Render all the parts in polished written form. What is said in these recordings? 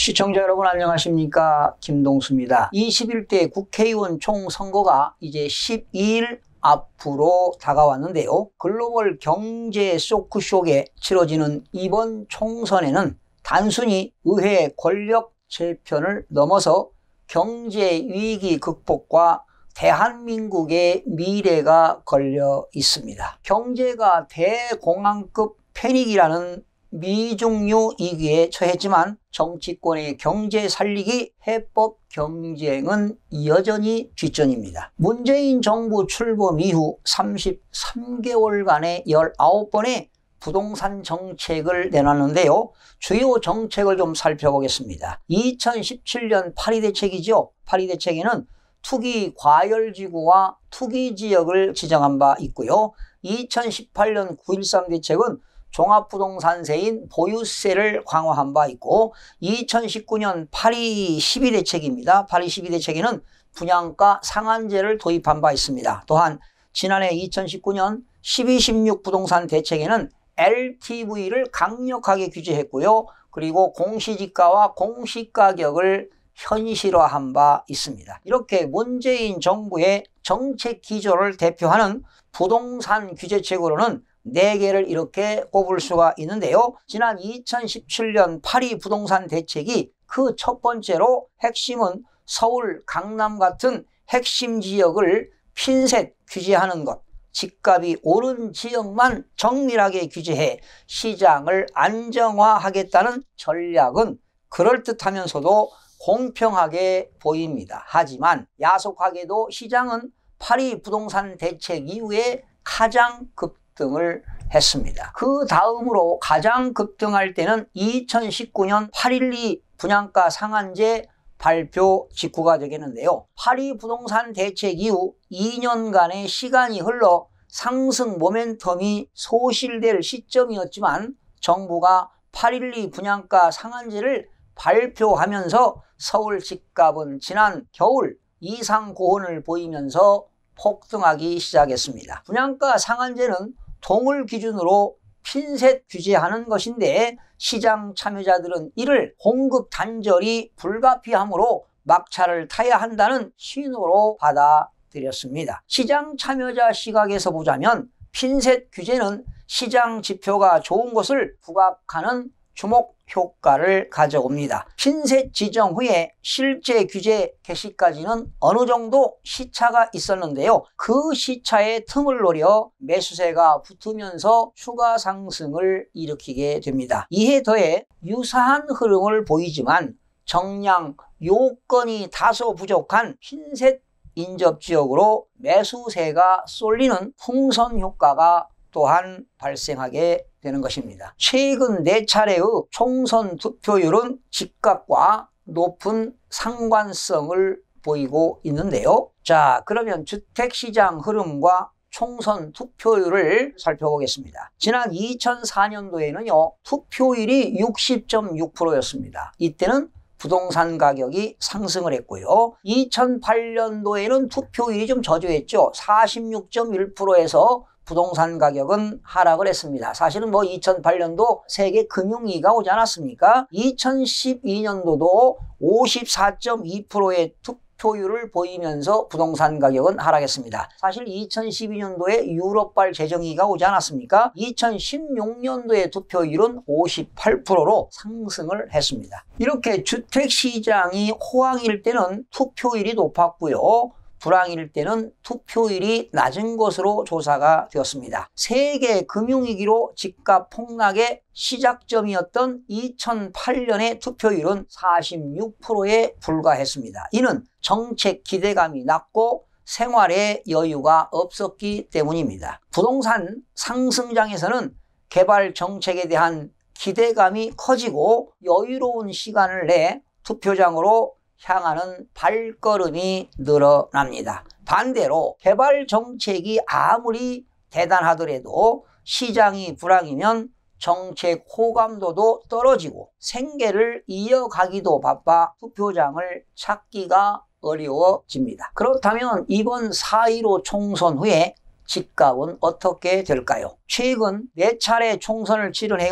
시청자 여러분 안녕하십니까, 김동수입니다. 21대 국회의원 총선거가 이제 12일 앞으로 다가왔는데요. 글로벌 경제 쇼크 속에 치러지는 이번 총선에는 단순히 의회 권력 재편을 넘어서 경제 위기 극복과 대한민국의 미래가 걸려 있습니다. 경제가 대공황급 패닉이라는 미중유 위기에 처했지만 정치권의 경제 살리기 해법 경쟁은 여전히 뒷전입니다. 문재인 정부 출범 이후 33개월간의 19번의 부동산 정책을 내놨는데요. 주요 정책을 좀 살펴보겠습니다. 2017년 8.2 대책이죠. 8.2 대책에는 투기 과열지구와 투기지역을 지정한 바 있고요. 2018년 9.13 대책은 종합부동산세인 보유세를 강화한 바 있고, 2019년 8.2 대책입니다. 8.2 대책에는 분양가 상한제를 도입한 바 있습니다. 또한 지난해 2019년 12.16 부동산 대책에는 LTV를 강력하게 규제했고요. 그리고 공시지가와 공시가격을 현실화한 바 있습니다. 이렇게 문재인 정부의 정책 기조를 대표하는 부동산 규제책으로는 4개를 이렇게 꼽을 수가 있는데요. 지난 2017년 8.2 부동산 대책이 그 첫 번째로 핵심은 서울, 강남 같은 핵심 지역을 핀셋 규제하는 것, 집값이 오른 지역만 정밀하게 규제해 시장을 안정화하겠다는 전략은 그럴듯하면서도 공평하게 보입니다. 하지만 야속하게도 시장은 8.2 부동산 대책 이후에 가장 급등을 했습니다. 그 다음으로 가장 급등할 때는 2019년 8.12 분양가 상한제 발표 직후가 되겠는데요. 8.2 부동산 대책 이후 2년간의 시간이 흘러 상승 모멘텀이 소실될 시점이었지만 정부가 8.12 분양가 상한제를 발표하면서 서울 집값은 지난 겨울 이상 고온을 보이면서 폭등하기 시작했습니다. 분양가 상한제는 동을 기준으로 핀셋 규제하는 것인데 시장 참여자들은 이를 공급 단절이 불가피하므로 막차를 타야 한다는 신호로 받아들였습니다. 시장 참여자 시각에서 보자면 핀셋 규제는 시장 지표가 좋은 것을 부각하는 주목 효과를 가져옵니다. 핀셋 지정 후에 실제 규제 개시까지는 어느 정도 시차가 있었는데요. 그 시차의 틈을 노려 매수세가 붙으면서 추가 상승을 일으키게 됩니다. 이에 더해 유사한 흐름을 보이지만 정량 요건이 다소 부족한 핀셋 인접지역으로 매수세가 쏠리는 풍선 효과가 또한 발생하게 되는 것입니다. 최근 4차례의 총선 투표율은 집값과 높은 상관성을 보이고 있는데요. 자, 그러면 주택시장 흐름과 총선 투표율을 살펴보겠습니다. 지난 2004년도에는요, 투표율이 60.6%였습니다. 이때는 부동산 가격이 상승을 했고요. 2008년도에는 투표율이 좀 저조했죠. 46.1%에서 부동산 가격은 하락을 했습니다. 사실은 2008년도 세계 금융위기가 오지 않았습니까? 2012년도도 54.2%의 투표율을 보이면서 부동산 가격은 하락했습니다. 사실 2012년도에 유럽발 재정위기가 오지 않았습니까? 2016년도의 투표율은 58%로 상승을 했습니다. 이렇게 주택시장이 호황일 때는 투표율이 높았고요. 불황일 때는 투표율이 낮은 것으로 조사가 되었습니다. 세계 금융위기로 집값 폭락의 시작점이었던 2008년의 투표율은 46%에 불과했습니다. 이는 정책 기대감이 낮고 생활에 여유가 없었기 때문입니다. 부동산 상승장에서는 개발 정책에 대한 기대감이 커지고 여유로운 시간을 내 투표장으로 향하는 발걸음이 늘어납니다. 반대로 개발 정책이 아무리 대단하더라도 시장이 불황이면 정책 호감도도 떨어지고 생계를 이어가기도 바빠 투표장을 찾기가 어려워집니다. 그렇다면 이번 4.15 총선 후에 집값은 어떻게 될까요? 최근 4차례 총선을 치른 해의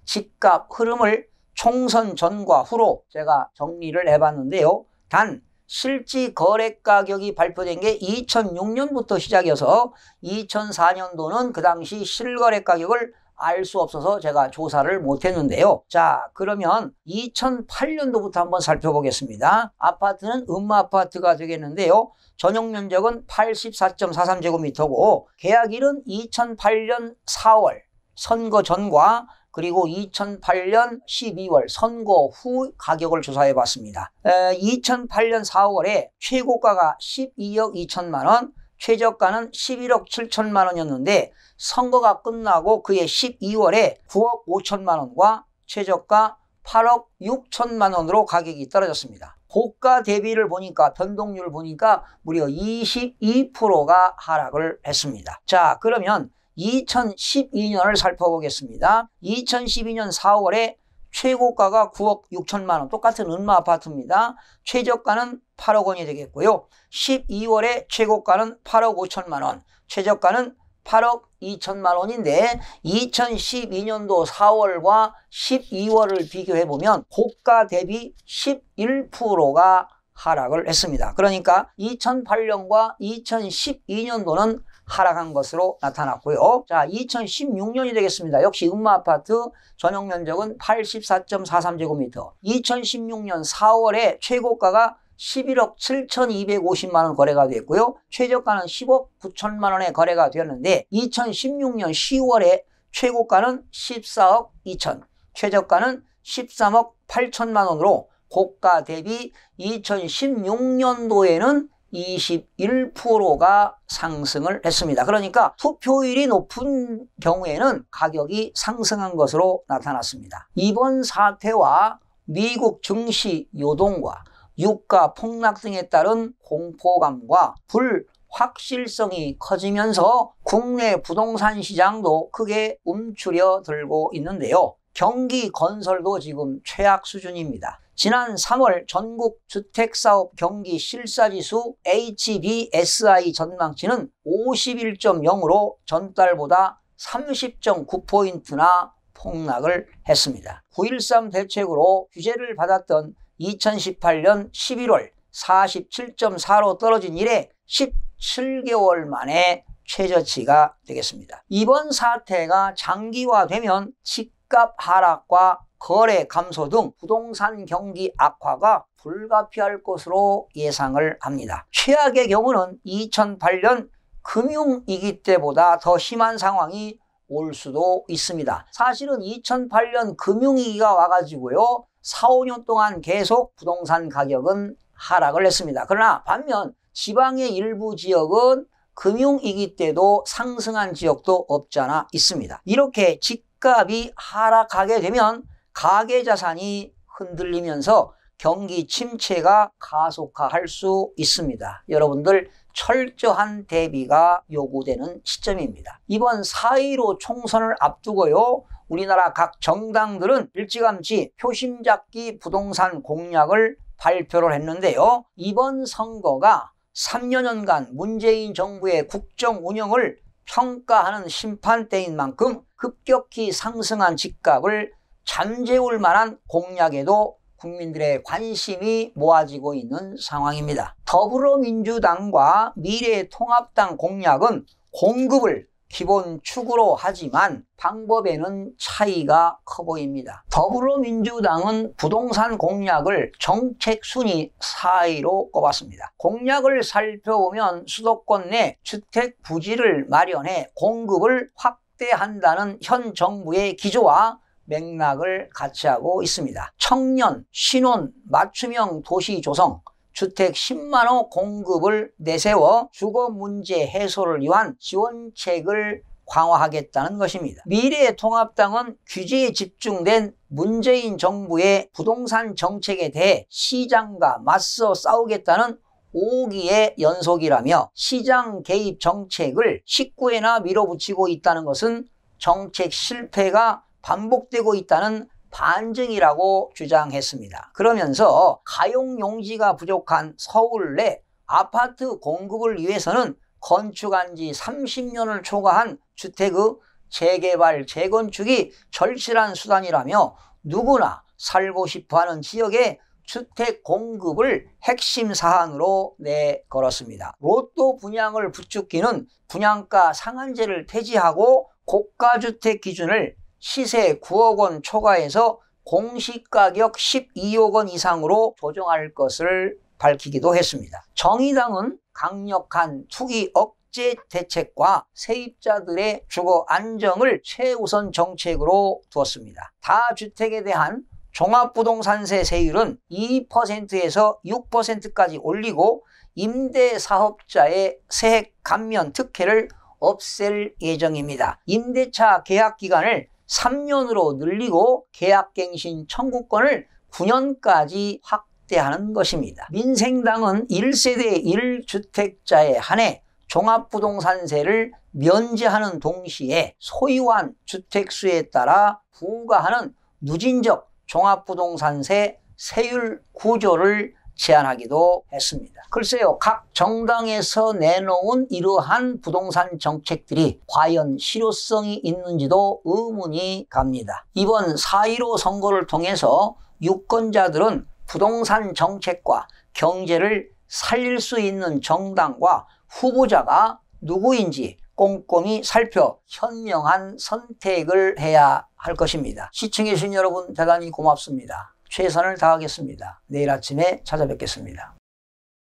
집값 흐름을 총선 전과 후로 제가 정리를 해봤는데요. 단 실지 거래 가격이 발표된 게 2006년부터 시작이어서 2004년도는 그 당시 실거래 가격을 알 수 없어서 제가 조사를 못했는데요. 자, 그러면 2008년도부터 한번 살펴보겠습니다. 아파트는 음마아파트가 되겠는데요. 전용 면적은 84.43제곱미터고 계약일은 2008년 4월 선거 전과 그리고 2008년 12월 선거 후 가격을 조사해 봤습니다. 2008년 4월에 최고가가 12억 2천만 원, 최저가는 11억 7천만 원이었는데 선거가 끝나고 그해 12월에 9억 5천만 원과 최저가 8억 6천만 원으로 가격이 떨어졌습니다. 고가 대비를 보니까 변동률을 보니까 무려 22%가 하락을 했습니다. 자, 그러면 2012년을 살펴보겠습니다. 2012년 4월에 최고가가 9억 6천만 원, 똑같은 음마아파트입니다. 최저가는 8억 원이 되겠고요. 12월에 최고가는 8억 5천만 원, 최저가는 8억 2천만 원인데 2012년도 4월과 12월을 비교해보면 고가 대비 11%가 하락을 했습니다. 그러니까 2008년과 2012년도는 하락한 것으로 나타났고요. 자, 2016년이 되겠습니다. 역시 음마아파트 전용 면적은 84.43제곱미터. 2016년 4월에 최고가가 11억 7,250만 원 거래가 됐고요. 최저가는 10억 9천만 원에 거래가 되었는데 2016년 10월에 최고가는 14억 2천, 최저가는 13억 8천만 원으로 고가 대비 2016년도에는 21%가 상승을 했습니다. 그러니까 투표율이 높은 경우에는 가격이 상승한 것으로 나타났습니다. 이번 사태와 미국 증시 요동과 유가 폭락 등에 따른 공포감과 불확실성이 커지면서 국내 부동산 시장도 크게 움츠려들고 있는데요. 경기 건설도 지금 최악 수준입니다. 지난 3월 전국 주택사업 경기 실사지수 HBSI 전망치는 51.0으로 전달보다 30.9포인트나 폭락을 했습니다. 9.13 대책으로 규제를 받았던 2018년 11월 47.4로 떨어진 이래 17개월 만에 최저치가 되겠습니다. 이번 사태가 장기화되면 집값 하락과 거래 감소 등 부동산 경기 악화가 불가피할 것으로 예상을 합니다. 최악의 경우는 2008년 금융위기 때보다 더 심한 상황이 올 수도 있습니다. 사실은 2008년 금융위기가 와가지고요 4, 5년 동안 계속 부동산 가격은 하락을 했습니다. 그러나 반면 지방의 일부 지역은 금융위기 때도 상승한 지역도 없지 않아 있습니다. 이렇게 집값이 하락하게 되면 가계자산이 흔들리면서 경기 침체가 가속화할 수 있습니다. 여러분들 철저한 대비가 요구되는 시점입니다. 이번 4.15 총선을 앞두고요. 우리나라 각 정당들은 일찌감치 표심잡기 부동산 공약을 발표를 했는데요. 이번 선거가 3여년간 문재인 정부의 국정 운영을 평가하는 심판대인 만큼 급격히 상승한 집값을 잠재울 만한 공약에도 국민들의 관심이 모아지고 있는 상황입니다. 더불어민주당과 미래통합당 공약은 공급을 기본 축으로 하지만 방법에는 차이가 커 보입니다. 더불어민주당은 부동산 공약을 정책 순위 4위로 꼽았습니다. 공약을 살펴보면 수도권 내 주택 부지를 마련해 공급을 확대한다는 현 정부의 기조와 맥락을 같이 하고 있습니다. 청년, 신혼, 맞춤형 도시 조성, 주택 10만호 공급을 내세워 주거 문제 해소를 위한 지원책을 강화하겠다는 것입니다. 미래통합당은 규제에 집중된 문재인 정부의 부동산 정책에 대해 시장과 맞서 싸우겠다는 5기의 연속이라며 시장 개입 정책을 19회나 밀어붙이고 있다는 것은 정책 실패가 반복되고 있다는 반증이라고 주장했습니다. 그러면서 가용용지가 부족한 서울 내 아파트 공급을 위해서는 건축한 지 30년을 초과한 주택의 재개발, 재건축이 절실한 수단이라며 누구나 살고 싶어하는 지역에 주택 공급을 핵심 사안으로 내걸었습니다. 로또 분양을 부추기는 분양가 상한제를 폐지하고 고가주택 기준을 시세 9억 원 초과해서 공시가격 12억 원 이상으로 조정할 것을 밝히기도 했습니다. 정의당은 강력한 투기 억제 대책과 세입자들의 주거 안정을 최우선 정책으로 두었습니다. 다주택에 대한 종합부동산세 세율은 2%에서 6%까지 올리고 임대사업자의 세액 감면 특혜를 없앨 예정입니다. 임대차 계약 기간을 3년으로 늘리고 계약갱신 청구권을 9년까지 확대하는 것입니다. 민생당은 1세대 1주택자에 한해 종합부동산세를 면제하는 동시에 소유한 주택수에 따라 부과하는 누진적 종합부동산세 세율 구조를 제안하기도 했습니다. 글쎄요, 각 정당에서 내놓은 이러한 부동산 정책들이 과연 실효성이 있는지도 의문이 갑니다. 이번 4.15 선거를 통해서 유권자들은 부동산 정책과 경제를 살릴 수 있는 정당과 후보자가 누구인지 꼼꼼히 살펴 현명한 선택을 해야 할 것입니다. 시청해 주신 여러분 대단히 고맙습니다. 최선을 다하겠습니다. 내일 아침에 찾아뵙겠습니다.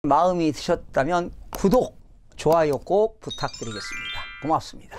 마음이 드셨다면 구독, 좋아요 꼭 부탁드리겠습니다. 고맙습니다.